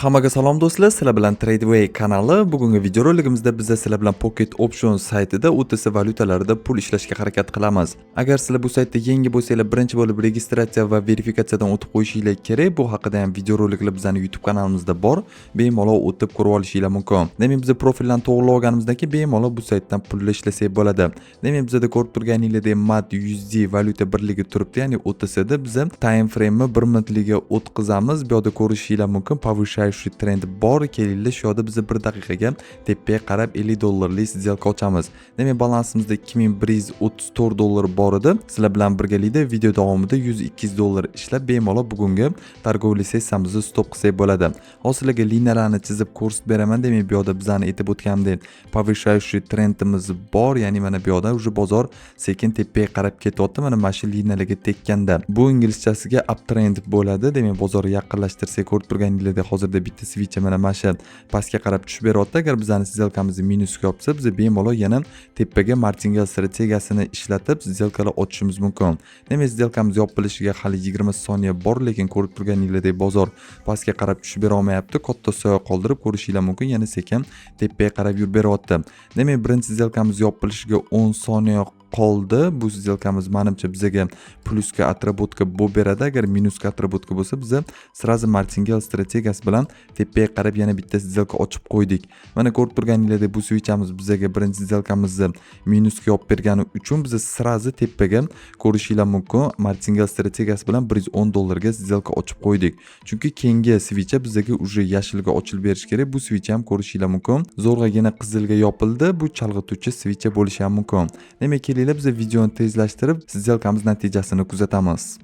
Hammaga salom do'stlar, sizlar bilan Tradeway kanali. Bugungi videoroligimizda biz sizlar bilan Pocket Options saytida OTC valyutalarida pul ishlashga harakat qilamiz. Agar sizlar bu saytda yangi bo'lsangiz, birinchi bo'lib registratsiya va verifikatsiyadan o'tib qo'yishingiz kerak. Bu haqida ham videoroliklar bizning YouTube kanalimizda bor. Bemalol o'tib ko'rib olishingiz mumkin. Demak, biz profillarni to'g'rilab olganimizdan keyin bemalol bu saytdan pul ishlasak bo'ladi. Demak, bizda ko'rib turganingizdek MAD USD valyuta birligi turibdi, ya'ni OTC da biz time frame 1 minutligiga o'tkazamiz. Bu yerda ko'rishingiz mumkin. Повышающий trend bor. Kelinglar, shu yerda biz 1 daqiqaga tepaga qarab $50 сделка ochamiz. Demak, balansimizda $2134 bor edi. Sizlar bilan birgalikda video davomida $102 ishlab bemalol bugungi targovli sessiyamizni stop qilsak bo'ladi. Hozirlarga liniyalarni chizib ko'rsatib beraman. Demak, bu yerda bizani aytib o'tganimdek повышающий trendimiz bor, ya'ni mana bu yerda уже bozor sekin tepaga qarab ketyapti. Mana shu liniyalarga tekkanda bu inglizchasiga uptrend bo'ladi. Demak, bozor yaqinlashtirsak ko'rib turganingizdek hozirda bitta switch mana shu pastga qarab tushib beryapti. Agar bizning сделкamizni minusga olsa, biz bemalol yana tepaga martingale strategiyasini ishlatib сделкаlar ochishimiz mumkin. Demak, сделкamiz yopilishiga hali 20 soniya bor, lekin ko'rib turganingizdek bozor pastga qarab tushib bera olmayapti. Katta soya qoldirib ko'rishingiz mumkin, yana sekin tepaga qarab yurib beryapti. Demak, birinchi сделкamiz yopilishiga 10 soniya qoldi. Bu сделкamiz menimcha bizga plusga atributka bo'lib beradi. Agar minusga atributka bo'lsa, biz sразу martingale strategiyasi bilan tepaga qarab yana bitta сделка ochib qo'ydik. Mana ko'rib turganingizdek bu switchamiz bizga birinchi сделкamizni minusga olib bergani uchun biz sразу tepaga ko'rishingiz mumkin martingale strategiyasi bilan $110 ga сделка ochib qo'ydik. Chunki keyingi switch bizga уже yashilga ochilib berish kerak. Bu switch ham ko'rishingiz mumkin zo'rg'agina qizilga yopildi. Bu chalg'ituvchi switch bo'lishi ham mumkin. Demak, biz videoni tezlashtirib сделкamiz natijasini kuzatamiz.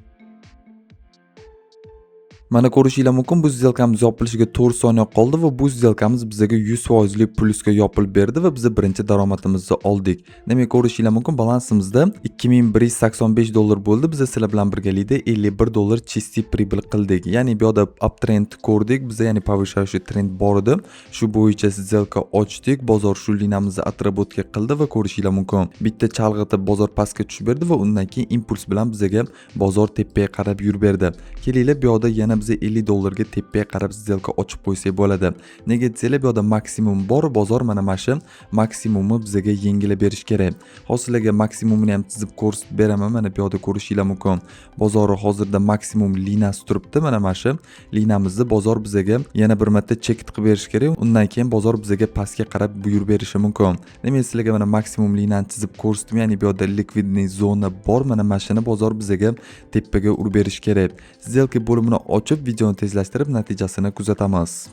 Mana ko'rishingiz mumkin, bu сделкamiz yopilishiga 4 soniya qoldi va bu сделкamiz bizga 100% lik plusga yopilib berdi va biz birinchi daromadimizni oldik. Demak, ko'rishingiz mumkin, balansimizda $2185 bo'ldi. Biz sizlar bilan birgalikda $51 чистый прибыль qildik. Ya'ni bu yerda uptrend ko'rdik. Biz ya'ni повышающий trend bor edi. Shu bo'yicha сделка ochdik. Bozor shu liniyamizni atributka qildi va ko'rishingiz mumkin, bitta chalg'itib bozor pastga tushib berdi va undan keyin impuls bilan bizga bozor tepaga qarab yurib berdi. Kelinglar, bu yerda yana biz $50 ga tepaga qarab сделка ochib qo'ysak bo'ladi. Nega desanglar, bu yerda maksimum bor. Bozor mana shu maksimumni bizga yengilab berish kerak. Hozirlarga maksimumni ham chizib ko'rsatib beraman. Mana bu yerda ko'rishingiz mumkin. Bozor hozirda maksimum liniyasi turibdi. Mana shu liniyamizni bozor bizga yana bir marta check qilib berish kerak. Undan keyin bozor bizga pastga qarab buyurib berishi mumkin. Demak, sizlarga mana maksimum liniyani chizib ko'rsatdim. Ya'ni bu yerda likvidniy zona bor. Mana shuni bozor bizga tepaga urib berish kerak. сделка bo'limini ochib videoni tezlashtirib natijasini kuzatamiz.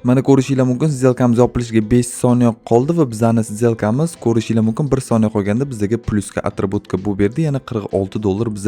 Mana ko'rishingiz mumkin, сделкamiz yopilishiga 5 soniya qoldi va bizning сделкamiz ko'rishingiz mumkin 1 soniya qolganda bizga plusga atributka bo'lib berdi. Yana $46 biz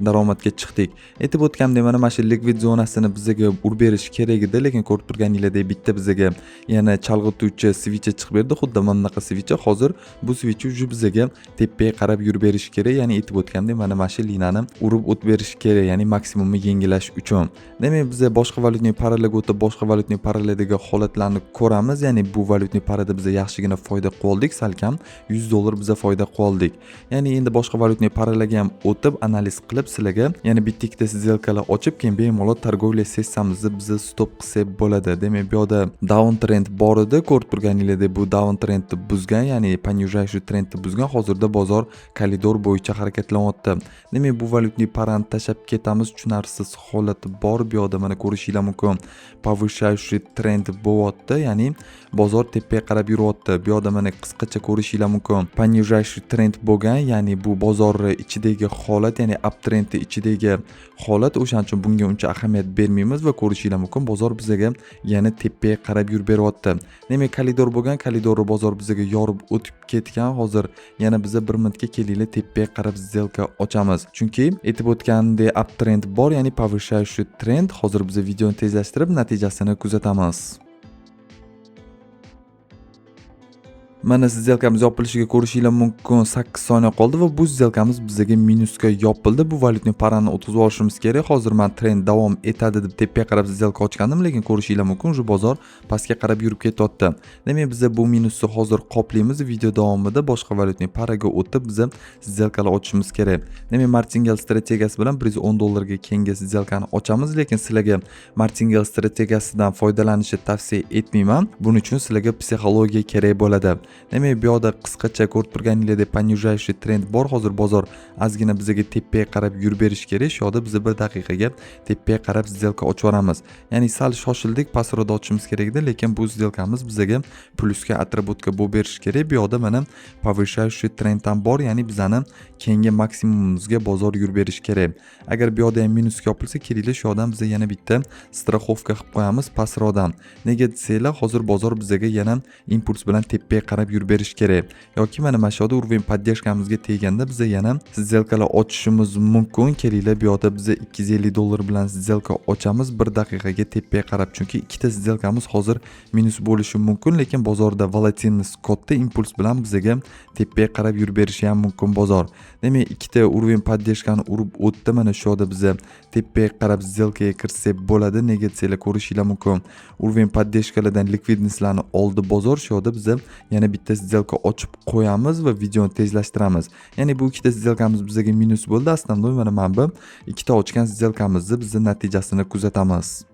daromadga chiqdik. Aytib o'tganimdek, mana shu likvid zonasini bizga urib berish kerak edi, lekin ko'rib turganingizdek bitta bizga yana chalg'ituvchi switch chiqib berdi. Xuddi mana bunaqa switch. Hozir bu switch уже bizga tepaga qarab yurib berish kerak. Ya'ni aytib o'tganimdek, mana shu liniyani urib o'tib berish kerak, ya'ni maksimumni yengillash uchun. Demak, biz boshqa valyutniy paralarga o'tib boshqa valyutniy paralardagi holatlarni ko'ramiz. Ya'ni bu valyutniy parada biz yaxshigina foyda qildik, salkam $100 biz foyda qildik. Ya'ni endi boshqa valyutniy paralarga ham o'tib analiz qilib sizlarga yana bitta сделкаlar ochib, keyin bemalol targovli sessiyamizni biz stop qilsak bo'ladi. Demak, bu yerda down trend bor edi. Ko'rib turganingizdek bu down trendni buzgan, ya'ni понижающий trendni buzgan. Hozirda bozor koridor bo'yicha harakatlanyapti. Demak, bu valyutniy parani tashab ketamiz. Tushunarsiz holati bor. Bu yerda mana ko'rishingiz mumkin, повышающий trend bo'lyapti, ya'ni bozor tepaga qarab yuryapti. Bu yerda mana qisqacha ko'rishingiz mumkin, понижающий trend bo'lgan, ya'ni bu bozor ichidagi holat, ya'ni uptrendning ichidagi holat. O'shaning uchun bunga uncha ahamiyat bermaymiz va ko'rishingiz mumkin, bozor bizga yana tepaga qarab yurib beryapti. Demak, koridor bo'lgan, koridorni bozor bizga yorib o'tib ketgan. Hozir yana biz 1 minutga kelinglar tepaga qarab сделка ochamiz. Chunki aytib o'tgandek uptrend bor, ya'ni повышающий trend. Hozir biz videoni tezlashtirib natijasini kuzatamiz. Mana сделкamiz yopilishiga ko'rishingiz mumkin 8 soniya qoldi va bu сделкamiz bizga minusga yopildi. Bu valyutning parani o'tkazib olishimiz kerak. Hozir men trend davom etadi deb tepaga qarab сделка ochgandim, lekin ko'rishingiz mumkin shu bozor pastga qarab yurib ketyapti. Demak, biz bu minusni hozir qoplaymiz. Video davomida boshqa valyutning pariga o'tib biz сделкаlar ochishimiz kerak. Demak, martingale strategiyasi bilan $110 ga keyingi сделкani ochamiz, lekin sizlarga martingale strategiyasidan foydalanishni tavsiya etmayman. Buning uchun sizlarga psixologiya kerak bo'ladi. Demak, bu yoqda qisqacha ko'rib turganingizdek понижающий trend bor. Hozir bozor ozgina bizga tepaga qarab yurib berish kerak. Shu yoqda biz 1 daqiqaga tepaga qarab сделка ochib olamiz. Ya'ni sal shoshildik, pastroqda ochishimiz kerak edi, lekin bu сделкamiz bizga plusga atributka bo'lib berish kerak. Bu yoqda mana повышающий trend ham bor, ya'ni bizani keyingi maksimumimizga bozor yurib berish kerak. Agar bu yoqda ham minusga yopilsa, kerakli shu yoqdan biz yana bitta straxovka qilib qo'yamiz pastroqdan. Nega desanglar, hozir bozor bizga yana impuls bilan tepaga qarab yurib berish kerak. Yoki mana shu yoqda уровень поддержкамizga teganda biz yana сделкаlar ochishimiz mumkin. Kerakli bu yoqda biz $250 bilan сделка ochamiz 1 daqiqaga tepaga qarab, chunki ikkita сделкamiz hozir minus bo'lishi mumkin, lekin bozorda volatilность katta, impuls bilan bizga tepaga qarab yurib berishi ham mumkin bozor. Demak, ikkita уровень поддержкani urib o'tdi. Mana shu yoqda biz tepaga qarab сделкаga kirsak bo'ladi. Nega desanglar, ko'rishingiz mumkin. Уровень поддержкаlardan likvidностьlarni oldi bozor. Shu yoqda biz yana bitta сделка ochib qo'yamiz va videoni tezlashtiramiz. Ya'ni bu ikkita сделкamiz bizga minus bo'ldi. Aslida mana bu ikkita ochgan сделкamizni biz natijasini kuzatamiz.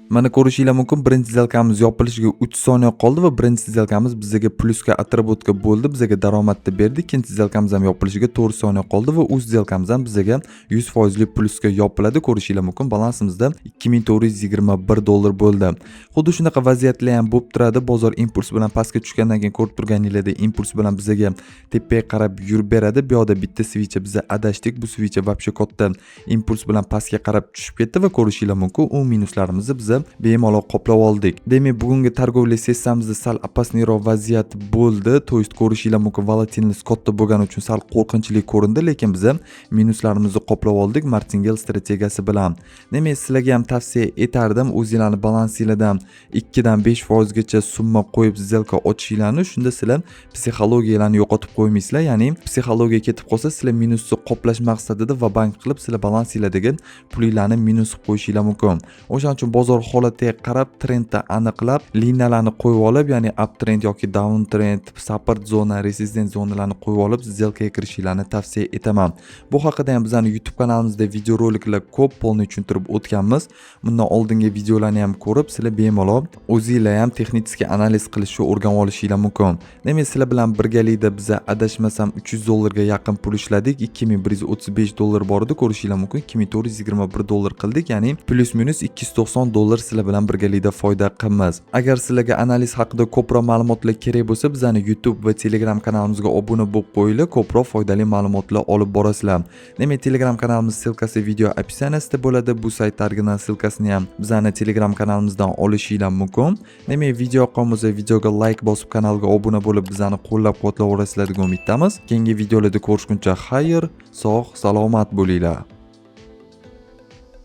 Mana ko'rishingiz mumkin, birinchi сделкamiz yopilishiga 3 soniya qoldi va birinchi сделкamiz bizga plusga atributka bo'ldi, bizga daromadni berdi. Ikkinchi сделкamiz ham yopilishiga 4 soniya qoldi va u сделкamiz ham bizga 100% plusga yopiladi. Ko'rishingiz mumkin, balansimizda $2421 bo'ldi. Xuddi shunaqa vaziyatlar ham bo'lib turadi. Bozor impuls bilan pastga tushgandan keyin ko'rib turganingizdek, impuls bilan bizga tepaga qarab yurib beradi. Bu yoqda bitta switch bizga adashdik. Bu switch вообще katta impuls bilan pastga qarab tushib ketdi va ko'rishingiz mumkin, u minuslarimizni biz bemalol qoplab oldik. Demak, bugungi targovlik sessiyamizda sal опасныйroq vaziyat bo'ldi. To есть ko'rishingiz mumkin, volatilность katta bo'lgani uchun sal qo'rqinchli ko'rindi, lekin biz minuslarimizni qoplab oldik martingale strategiyasi bilan. Demak, sizlarga ham tavsiya etardim, o'zingizlarni balansingizdan 2 dan 5% gacha summa qo'yib сделка ochishinglarni, shunda sizlar psixologiyalarni yo'qotib qo'ymaysizlar. Ya'ni psixologiya ketib qolsa, sizlar minusni qoplash maqsadida va bank qilib sizlar balansinglardagi pulinglarni minus qilib qo'yishinglar mumkin. O'shaning uchun bozor holatiga qarab trendni aniqlab, liniyalarni qo'yib olib, ya'ni uptrend yoki downtrend, support zona, resistance zonalarni qo'yib olib, сделкаga kirishinglarni tavsiya etaman. Bu haqida ham bizning YouTube kanalimizda videoroliklar ko'p polni tushuntirib o'tganmiz. Bundan oldingi videolarni ham ko'rib, sizlar bemalol o'zingizlar ham texnik analiz qilishni o'rganib olishinglar mumkin. Demak, sizlar bilan birgalikda biz adashmasam $300 ga yaqin pul ishladik. $2135 bor edi, ko'rishingiz mumkin. $2421 qildik, ya'ni plus minus $290 sizlar bilan birgalikda foyda qilamiz. Agar sizlarga analiz haqida ko'proq ma'lumotlar kerak bo'lsa, bizning YouTube va Telegram kanalimizga obuna bo'lib qo'yinglar, ko'proq foydali ma'lumotlar olib borasizlar. Demak, Telegram kanalimiz silkasi video описаниесida bo'ladi. Bu sayt original silkasini ham bizning Telegram kanalimizdan olishinglar mumkin. Demak, video yoqqan bo'lsa, videoga like bosib, kanalga obuna bo'lib, bizani qo'llab-quvvatlaverasizlar degan umiddamiz. Keyingi videolarda ko'rishguncha xayr, sog', salomat bo'linglar.